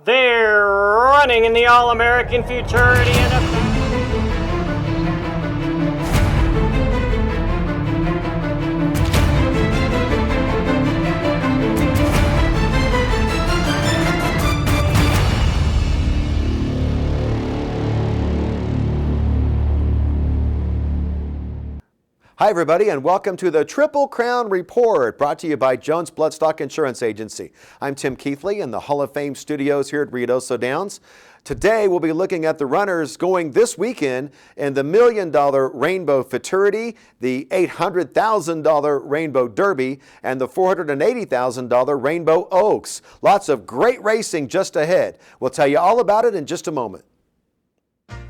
They're running in the All-American Futurity and Hi, everybody, and welcome to the Triple Crown Report, brought to you by Jones Bloodstock Insurance Agency. I'm Tim Keithley in the Hall of Fame studios here at Ruidoso Downs. Today, we'll be looking at the runners going this weekend in the $1 million Rainbow Futurity, the $800,000 Rainbow Derby, and the $480,000 Rainbow Oaks. Lots of great racing just ahead. We'll tell you all about it in just a moment.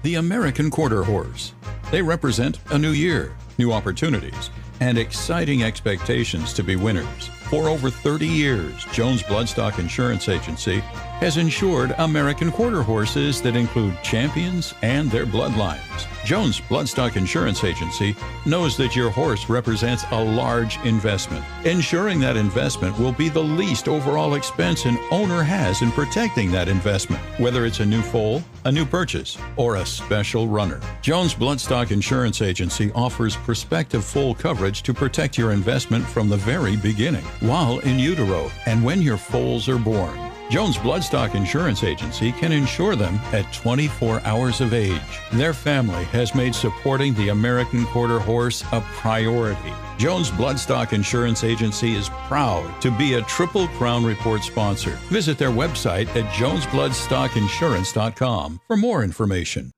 The American Quarter Horse. They represent a new year, new opportunities, and exciting expectations to be winners. For over 30 years, Jones Bloodstock Insurance Agency has insured American Quarter Horses that include champions and their bloodlines. Jones Bloodstock Insurance Agency knows that your horse represents a large investment. Ensuring that investment will be the least overall expense an owner has in protecting that investment, whether it's a new foal, a new purchase, or a special runner. Jones Bloodstock Insurance Agency offers prospective full coverage to protect your investment from the very beginning, while in utero, and when your foals are born. Jones Bloodstock Insurance Agency can insure them at 24 hours of age. Their family has made supporting the American Quarter Horse a priority. Jones Bloodstock Insurance Agency is proud to be a Triple Crown Report sponsor. Visit their website at jonesbloodstockinsurance.com for more information.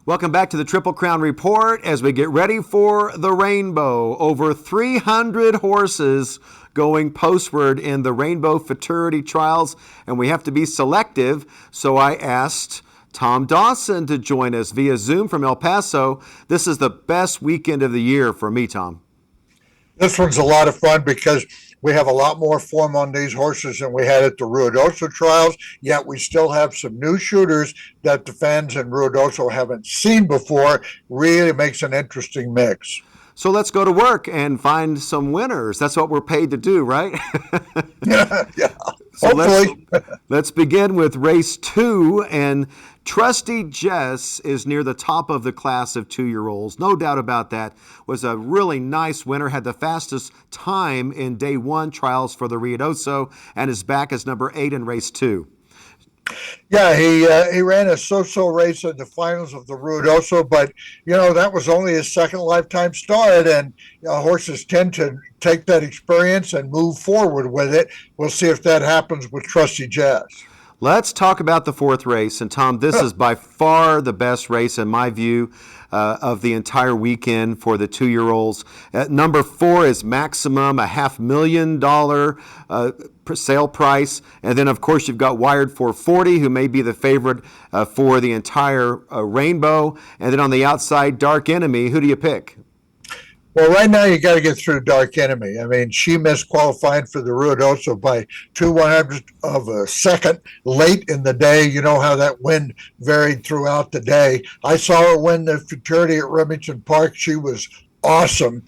Welcome back to the Triple Crown Report as we get ready for the Rainbow. Over 300 horses going postward in the Rainbow Futurity Trials, and we have to be selective, so I asked Tom Dawson to join us via Zoom from El Paso. This is the best weekend of the year for me, Tom. This one's a lot of fun because we have a lot more form on these horses than we had at the Ruidoso Trials, yet we still have some new shooters that the fans in Ruidoso haven't seen before. Really makes an interesting mix. So let's go to work and find some winners. That's what we're paid to do, right? Yeah. So Hopefully. let's begin with race 2, and Trusty Jess is near the top of the class of 2-year-olds. No doubt about that. Was a really nice winner, had the fastest time in day 1 trials for the Ruidoso, and is back as number 8 in race 2. Yeah, he ran a so-so race in the finals of the Ruidoso, but, that was only his second lifetime start, and horses tend to take that experience and move forward with it. We'll see if that happens with Trusty Jazz. Let's talk about the 4th race. And, Tom, this is by far the best race, in my view, of the entire weekend for the 2-year-olds. Number 4 is Maximum, a $500,000 sale price. And then, of course, you've got Wired 440, who may be the favorite for the entire Rainbow. And then on the outside, Dark Enemy. Who do you pick? Well, right now you got to get through Dark Enemy. I mean, she missed qualifying for the Ruidoso by 2/100 of a second late in the day. You know how that wind varied throughout the day. I saw her win the Futurity at Remington Park. She was awesome.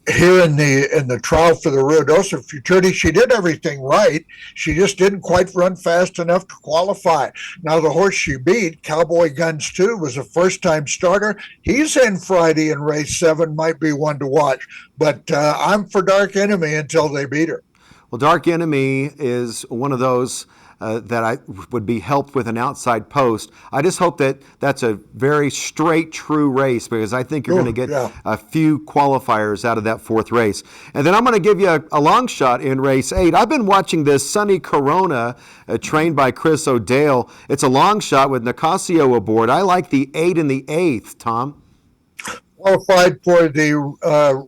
Here in the trial for the Ruidoso Futurity, she did everything right. She just didn't quite run fast enough to qualify. Now, the horse she beat, Cowboy Guns 2, was a first-time starter. He's in Friday in race 7, might be one to watch. But I'm for Dark Enemy until they beat her. Well, Dark Enemy is one of those that I would be helped with an outside post. I just hope that that's a very straight, true race, because I think you're going to get a few qualifiers out of that 4th race. And then I'm going to give you a long shot in race 8. I've been watching this Sunny Corona, trained by Chris O'Dale. It's a long shot with Nicasio aboard. I like the 8 and the 8th, Tom. Qualified for the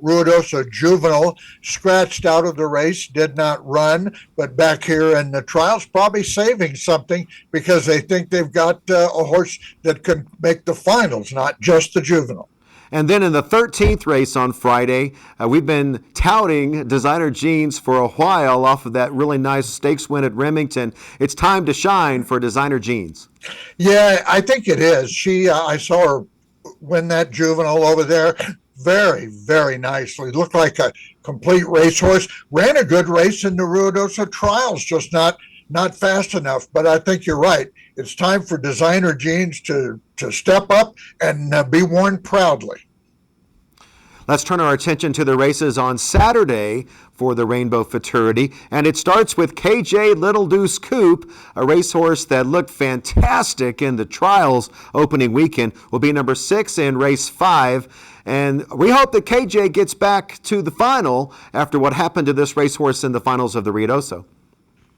Ruidoso Juvenile, scratched out of the race, did not run, but back here in the trials, probably saving something because they think they've got a horse that can make the finals, not just the Juvenile. And then in the 13th race on Friday, we've been touting Designer Jeans for a while off of that really nice stakes win at Remington. It's time to shine for Designer Jeans. Yeah, I think it is. I saw her win that Juvenile over there very, very nicely. Looked like a complete racehorse. Ran a good race in the Ruidoso Trials, just not not fast enough. But I think you're right. It's time for designer jeans to step up and be worn proudly. Let's turn our attention to the races on Saturday for the Rainbow Futurity, and it starts with KJ Little Deuce Coupe, a racehorse that looked fantastic in the trials opening weekend. Will be number 6 in race 5, and we hope that KJ gets back to the final after what happened to this racehorse in the finals of the Ruidoso.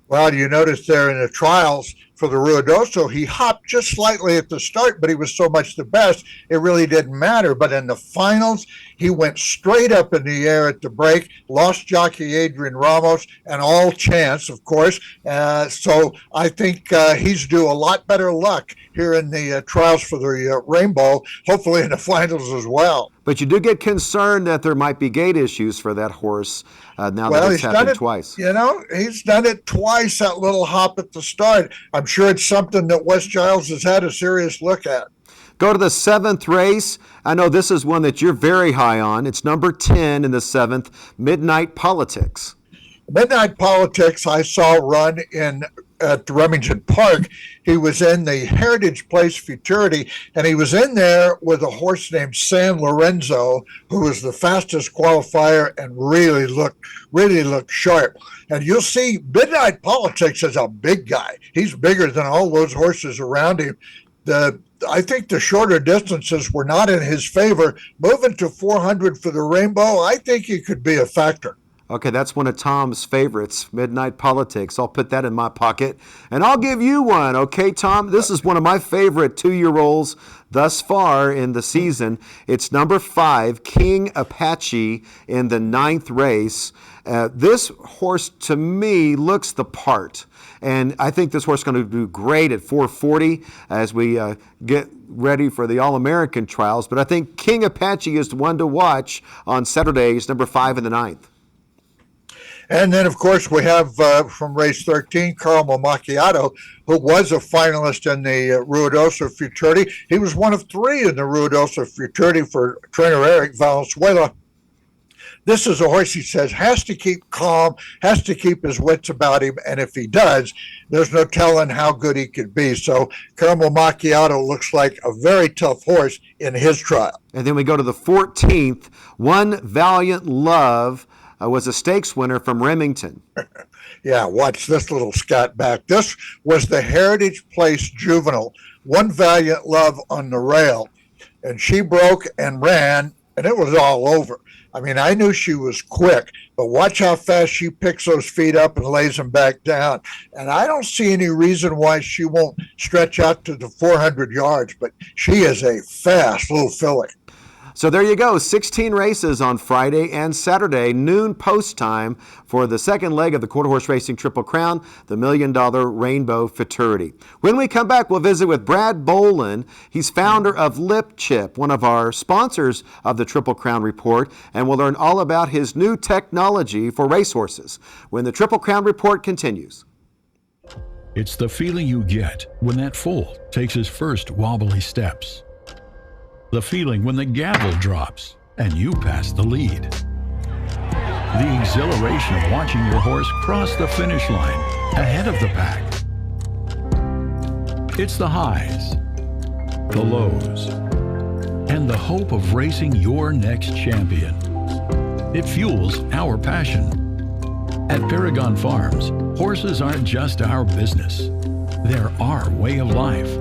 Well, you notice there in the trials for the Ruidoso, he hopped just slightly at the start, but he was so much the best, it really didn't matter. But in the finals, he went straight up in the air at the break, lost jockey Adrian Ramos, and all chance, of course. So I think he's due a lot better luck here in the trials for the Rainbow, hopefully in the finals as well. But you do get concerned that there might be gate issues for that horse now that it's happened twice. You know, he's done it twice, that little hop at the start. I'm sure it's something that Wes Giles has had a serious look at. Go to the 7th race. I know this is one that you're very high on. It's number 10 in the 7th, Midnight Politics. Midnight Politics I saw run at Remington Park. He was in the Heritage Place Futurity, and he was in there with a horse named San Lorenzo, who was the fastest qualifier and really looked sharp. And you'll see Midnight Politics is a big guy. He's bigger than all those horses around him. I think the shorter distances were not in his favor. Moving to 400 for the Rainbow, I think he could be a factor. Okay, that's one of Tom's favorites, Midnight Politics. I'll put that in my pocket. And I'll give you one, okay, Tom? This is one of my favorite 2-year-olds thus far in the season. It's number 5, King Apache, in the 9th race. This horse, to me, looks the part. And I think this horse is going to do great at 440 as we get ready for the All-American trials. But I think King Apache is the one to watch on Saturday. He's number 5 in the 9th. And then, of course, we have from race 13, Caramel Macchiato, who was a finalist in the Ruidoso Futurity. He was one of 3 in the Ruidoso Futurity for trainer Eric Valenzuela. This is a horse, he says, has to keep calm, has to keep his wits about him, and if he does, there's no telling how good he could be. So Caramel Macchiato looks like a very tough horse in his trial. And then we go to the 14th, One Valiant Love, was a stakes winner from Remington. Yeah, watch this little scat back. This was the Heritage Place Juvenile, One Valiant Love on the rail. And she broke and ran, and it was all over. I mean, I knew she was quick, but watch how fast she picks those feet up and lays them back down. And I don't see any reason why she won't stretch out to the 400 yards, but she is a fast little filly. So there you go, 16 races on Friday and Saturday, noon post time for the second leg of the Quarter Horse Racing Triple Crown, the $1 Million Rainbow Futurity. When we come back, we'll visit with Brad Bolin. He's founder of Lip Chip, one of our sponsors of the Triple Crown Report, and we'll learn all about his new technology for racehorses when the Triple Crown Report continues. It's the feeling you get when that foal takes his first wobbly steps. The feeling when the gavel drops and you pass the lead. The exhilaration of watching your horse cross the finish line ahead of the pack. It's the highs, the lows, and the hope of racing your next champion. It fuels our passion. At Paragon Farms, horses aren't just our business. They're our way of life.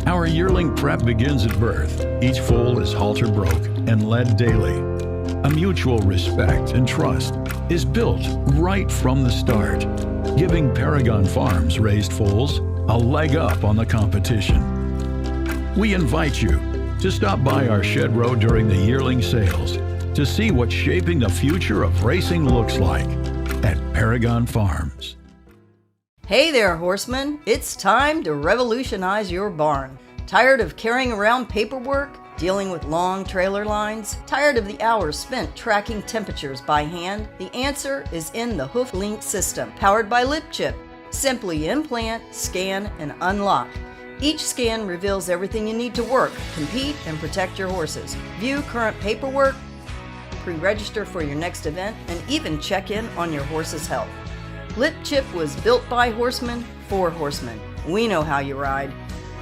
Our yearling prep begins at birth. Each foal is halter broke and led daily. A mutual respect and trust is built right from the start, giving Paragon Farms raised foals a leg up on the competition. We invite you to stop by our shed row during the yearling sales to see what shaping the future of racing looks like at Paragon Farms. Hey there, horsemen! It's time to revolutionize your barn. Tired of carrying around paperwork, dealing with long trailer lines? Tired of the hours spent tracking temperatures by hand? The answer is in the HoofLink system, powered by Lip Chip. Simply implant, scan, and unlock. Each scan reveals everything you need to work, compete, and protect your horses. View current paperwork, pre-register for your next event, and even check in on your horse's health. Lip Chip was built by horsemen for horsemen. We know how you ride.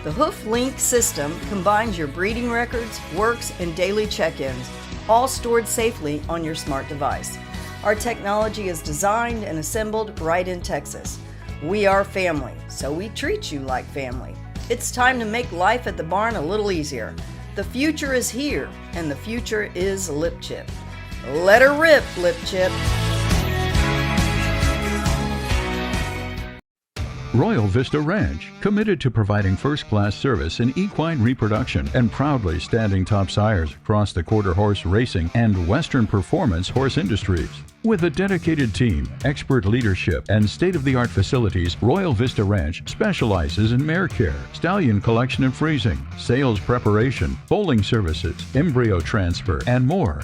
The Hoof Link system combines your breeding records, works, and daily check-ins, all stored safely on your smart device. Our technology is designed and assembled right in Texas. We are family, so we treat you like family. It's time to make life at the barn a little easier. The future is here, and the future is Lip Chip. Let her rip, Lip Chip. Royal Vista Ranch, committed to providing first-class service in equine reproduction and proudly standing top sires across the quarter horse racing and Western performance horse industries. With a dedicated team, expert leadership, and state-of-the-art facilities, Royal Vista Ranch specializes in mare care, stallion collection and freezing, sales preparation, foaling services, embryo transfer, and more.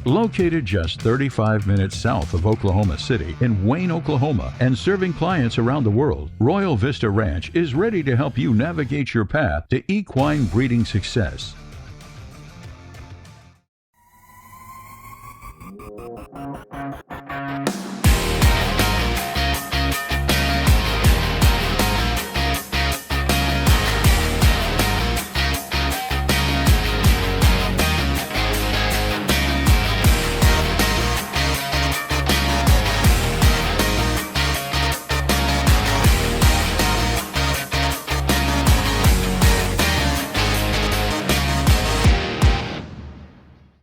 Located just 35 minutes south of Oklahoma City in Wayne, Oklahoma, and serving clients around the world, Royal Vista Ranch is ready to help you navigate your path to equine breeding success.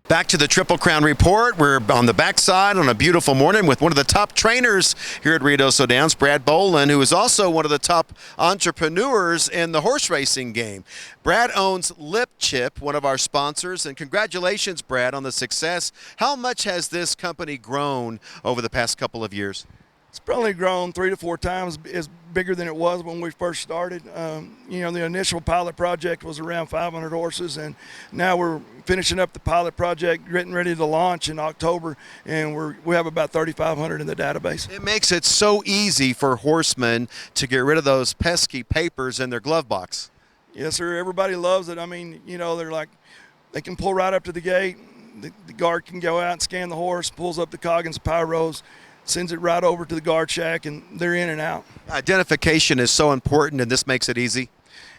Back to the Triple Crown Report. We're on the backside on a beautiful morning with one of the top trainers here at Ruidoso Downs, Brad Boland, who is also one of the top entrepreneurs in the horse racing game. Brad owns Lip Chip, one of our sponsors, and congratulations, Brad, on the success. How much has this company grown over the past couple of years? It's probably grown 3 to 4 times as bigger than it was when we first started. The initial pilot project was around 500 horses, and now we're finishing up the pilot project, getting ready to launch in October, and we have about 3,500 in the database. It makes it so easy for horsemen to get rid of those pesky papers in their glove box. Yes, sir. Everybody loves it. I mean, they're like, they can pull right up to the gate. The guard can go out and scan the horse, pulls up the Coggins Pyros, sends it right over to the guard shack, and they're in and out. Identification is so important, and this makes it easy.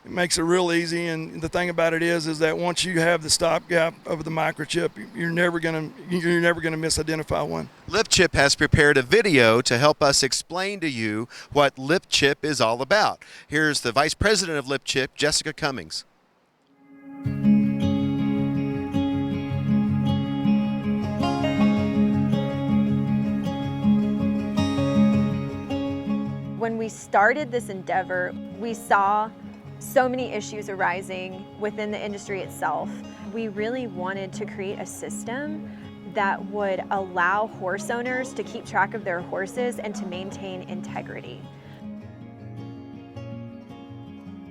It makes it real easy, and the thing about it is that once you have the stopgap of the microchip, you're never gonna misidentify one. Lip Chip has prepared a video to help us explain to you what Lip Chip is all about. Here's the Vice President of Lip Chip, Jessica Cummings. When we started this endeavor, we saw so many issues arising within the industry itself. We really wanted to create a system that would allow horse owners to keep track of their horses and to maintain integrity.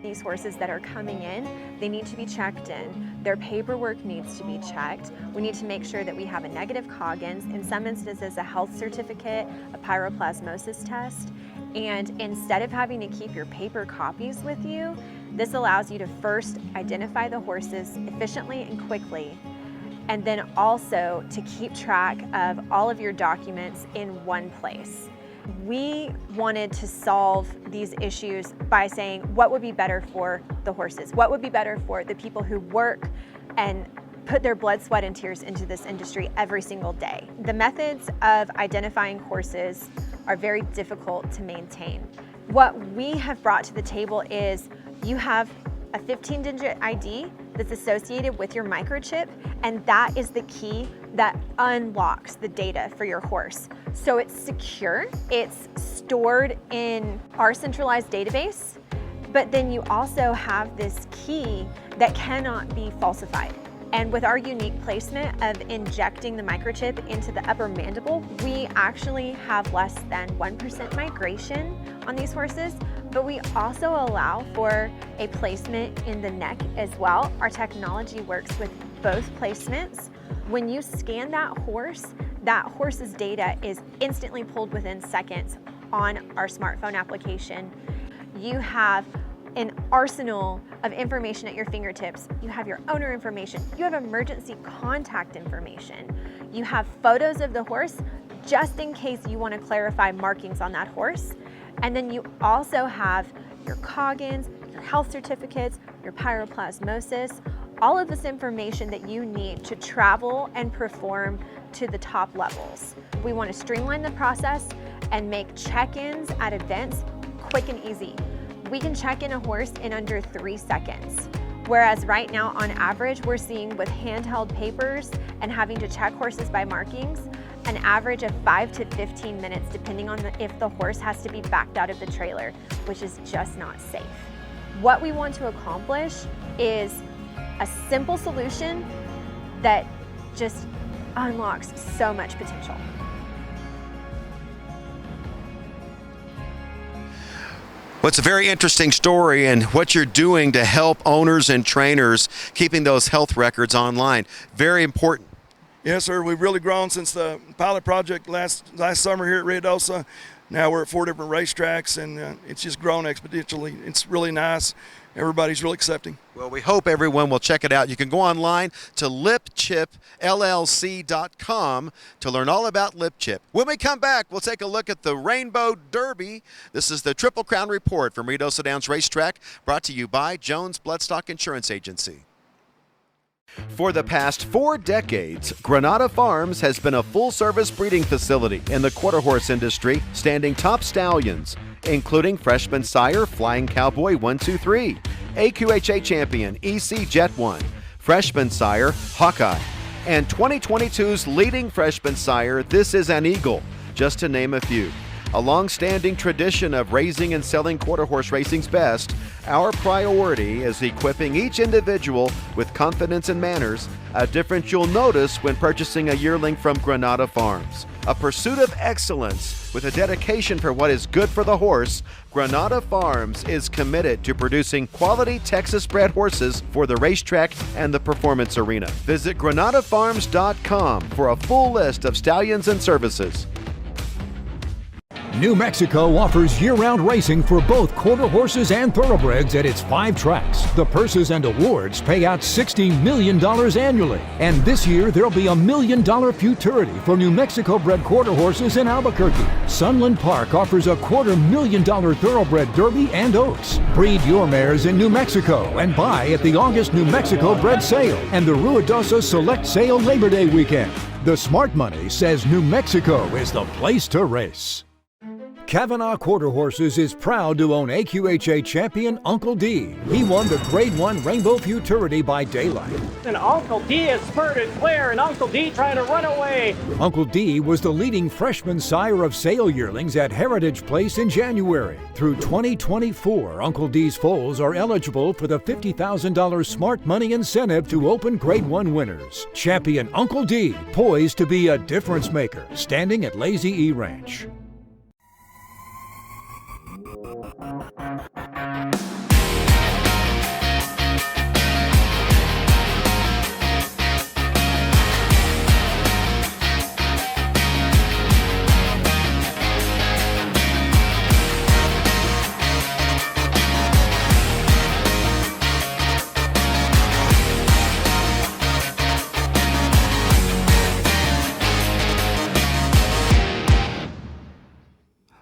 These horses that are coming in, they need to be checked in. Their paperwork needs to be checked. We need to make sure that we have a negative Coggins, in some instances a health certificate, a pyroplasmosis test. And instead of having to keep your paper copies with you, this allows you to first identify the horses efficiently and quickly, and then also to keep track of all of your documents in one place. We wanted to solve these issues by saying what would be better for the horses, what would be better for the people who work and put their blood, sweat, and tears into this industry every single day. The methods of identifying horses are very difficult to maintain. What we have brought to the table is you have a 15-digit ID that's associated with your microchip, and that is the key that unlocks the data for your horse. So it's secure, it's stored in our centralized database, but then you also have this key that cannot be falsified. And with our unique placement of injecting the microchip into the upper mandible, we actually have less than 1% migration on these horses, but we also allow for a placement in the neck as well. Our technology works with both placements. When you scan that horse's data is instantly pulled within seconds on our smartphone application. You have an arsenal of information at your fingertips. You have your owner information, you have emergency contact information, you have photos of the horse, just in case you want to clarify markings on that horse. And then you also have your Coggins, your health certificates, your pyroplasmosis, all of this information that you need to travel and perform to the top levels. We want to streamline the process and make check-ins at events quick and easy. We can check in a horse in under 3 seconds. Whereas right now, on average, we're seeing with handheld papers and having to check horses by markings, an average of 5 to 15 minutes, depending on if the horse has to be backed out of the trailer, which is just not safe. What we want to accomplish is a simple solution that just unlocks so much potential. Well, it's a very interesting story, and what you're doing to help owners and trainers keeping those health records online. Very important. Yes, sir. We've really grown since the pilot project last summer here at Ruidoso. Now we're at 4 different racetracks, and it's just grown exponentially. It's really nice. Everybody's really accepting. Well, we hope everyone will check it out. You can go online to lipchipllc.com to learn all about Lip Chip. When we come back, we'll take a look at the Rainbow Derby. This is the Triple Crown Report from Ruidoso Downs Racetrack, brought to you by Jones Bloodstock Insurance Agency. For the past 4 decades, Granada Farms has been a full-service breeding facility in the quarter horse industry, standing top stallions, including freshman sire Flying Cowboy 123, AQHA champion EC Jet 1, freshman sire Hawkeye, and 2022's leading freshman sire This Is an Eagle, just to name a few. A long-standing tradition of raising and selling quarter horse racing's best, our priority is equipping each individual with confidence and manners, a difference you'll notice when purchasing a yearling from Granada Farms. A pursuit of excellence with a dedication for what is good for the horse, Granada Farms is committed to producing quality Texas-bred horses for the racetrack and the performance arena. Visit granadafarms.com for a full list of stallions and services. New Mexico offers year-round racing for both quarter horses and thoroughbreds at its 5 tracks. The purses and awards pay out $60 million annually. And this year, there'll be $1 million futurity for New Mexico-bred quarter horses in Albuquerque. Sunland Park offers a $250,000 thoroughbred Derby and Oaks. Breed your mares in New Mexico and buy at the August New Mexico Bred Sale and the Ruidoso Select Sale Labor Day weekend. The smart money says New Mexico is the place to race. Kavanaugh Quarter Horses is proud to own AQHA champion Uncle D. He won the Grade 1 Rainbow Futurity by daylight. And Uncle D is spurted clear, and Uncle D trying to run away. Uncle D was the leading freshman sire of sale yearlings at Heritage Place in January. Through 2024, Uncle D's foals are eligible for the $50,000 smart money incentive to open Grade 1 winners. Champion Uncle D, poised to be a difference maker, standing at Lazy E Ranch.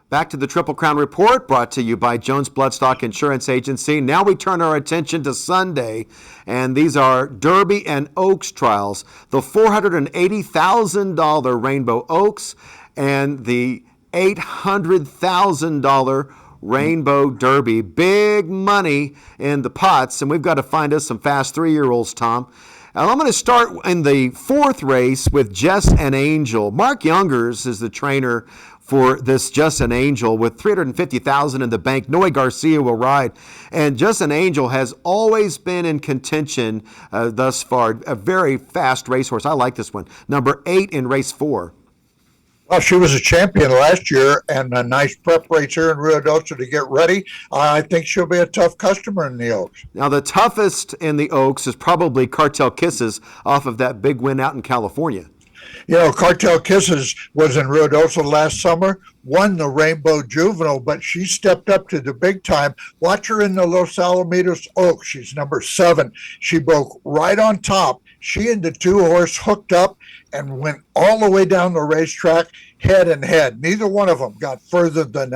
Back to the Triple Crown Report, brought to you by Jones Bloodstock Insurance Agency. Now we turn our attention to Sunday, and these are Derby and Oaks trials. The $480,000 Rainbow Oaks and the $800,000 Rainbow Derby. Big money in the pots, and we've got to find us some fast 3-year-olds, Tom. And I'm going to start in the 4th race with Just an Angel. Mark Youngers is the trainer for this Just an Angel with $350,000 in the bank. Noe Garcia will ride. And Just an Angel has always been in contention thus far. A very fast racehorse. I like this one. Number 8 in race 4. Well, she was a champion last year and a nice prep race here in Ruidoso to get ready. I think she'll be a tough customer in the Oaks. Now, the toughest in the Oaks is probably Cartel Kisses off of that big win out in California. You know, Cartel Kisses was in Ruidoso last summer, won the Rainbow Juvenile, but she stepped up to the big time. Watch her in the Los Alamitos Oaks. She's number 7. She broke right on top. She and the 2-horse hooked up and went all the way down the racetrack head and head. Neither one of them got further than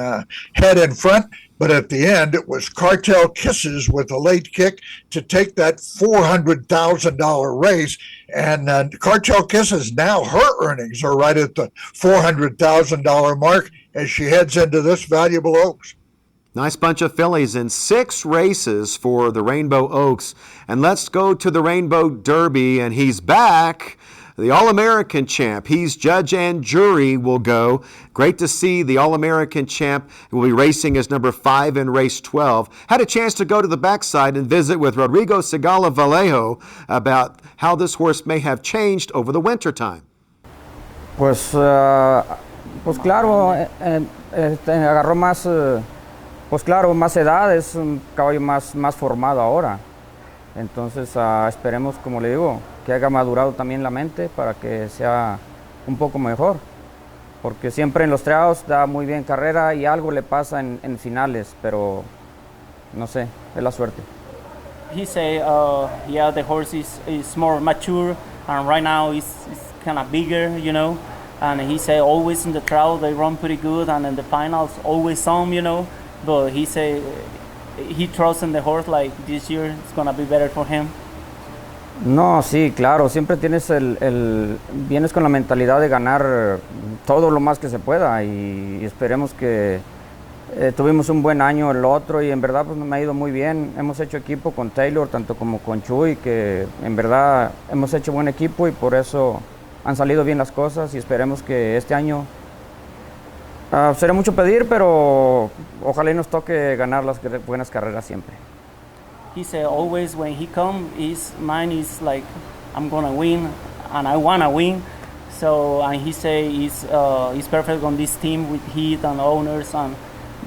head in front, but at the end it was Cartel Kisses with a late kick to take that $400,000 race. And Cartel Kisses, now her earnings are right at the $400,000 mark as she heads into this valuable Oaks. Nice bunch of fillies in 6 races for the Rainbow Oaks. And let's go to the Rainbow Derby, and he's back. The All-American champ. He's judge and jury will go. Great to see the All-American champ will be racing as number 5 in race 12. Had a chance to go to the backside and visit with Rodrigo Segala Vallejo about how this horse may have changed over the winter time. Pues claro, agarró más, pues claro, más edad, es un caballo más formado ahora. Entonces esperemos, como le digo, que haya madurado también la mente para que sea un poco mejor. Porque siempre en los triados da muy bien carrera y algo le pasa en finales, pero no sé, es la suerte. He say, yeah, the horse is more mature, and right now it's kind of bigger, you know. And he say always in the trial they run pretty good, and in the finals always some, you know. But he say he trusts in the horse, like this year it's gonna be better for him. No, sí, claro, siempre tienes vienes con la mentalidad de ganar todo lo más que se pueda y esperemos que tuvimos un buen año el otro y en verdad pues me ha ido muy bien. Hemos hecho equipo con Taylor, tanto como con Chuy, que en verdad hemos hecho buen equipo y por eso han salido bien las cosas y esperemos que este año será mucho pedir, pero ojalá y nos toque ganar las buenas carreras siempre. He said always when he come, his mind is like, I'm gonna win, and I wanna win. So, and he say he's perfect on this team with Heath and owners and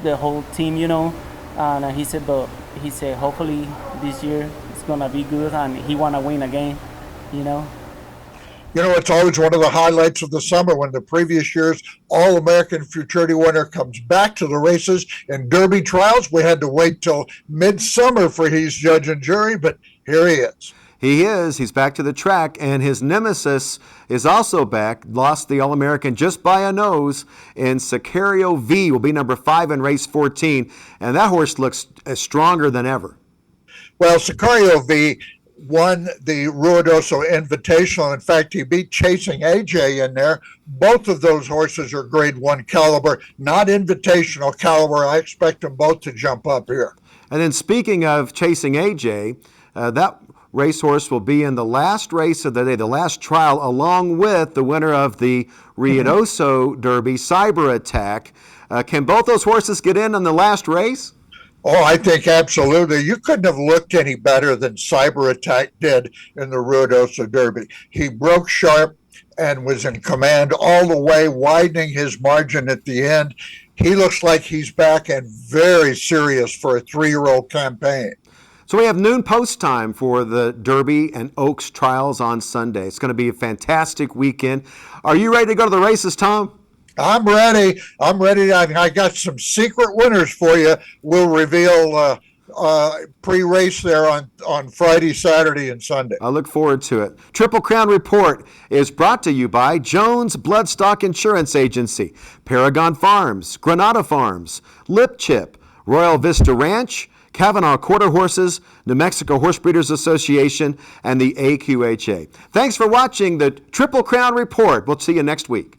the whole team, you know. And he said hopefully this year it's gonna be good, and he wanna win again, you know. You know, it's always one of the highlights of the summer when the previous year's All-American Futurity winner comes back to the races in Derby trials. We had to wait till midsummer for his judge and jury, but here he is. He is. He's back to the track, and his nemesis is also back. Lost the All-American just by a nose in Sicario V. Will be number 5 in race 14, and that horse looks stronger than ever. Well, Sicario V won the Ruidoso Invitational. In fact, he beat Chasing AJ in there. Both of those horses are grade 1 caliber, not invitational caliber. I expect them both to jump up here. And then speaking of Chasing AJ, that racehorse will be in the last race of the day, the last trial, along with the winner of the Ruidoso Derby, Cyber Attack. Can both those horses get in on the last race? Oh, I think absolutely. You couldn't have looked any better than Cyber Attack did in the Ruidoso Derby. He broke sharp and was in command all the way, widening his margin at the end. He looks like he's back and very serious for a 3-year-old campaign. So we have noon post time for the Derby and Oaks trials on Sunday. It's going to be a fantastic weekend. Are you ready to go to the races, Tom? I'm ready. I got some secret winners for you. We'll reveal pre-race there on Friday, Saturday, and Sunday. I look forward to it. Triple Crown Report is brought to you by Jones Bloodstock Insurance Agency, Paragon Farms, Granada Farms, Lip Chip, Royal Vista Ranch, Kavanaugh Quarter Horses, New Mexico Horse Breeders Association, and the AQHA. Thanks for watching the Triple Crown Report. We'll see you next week.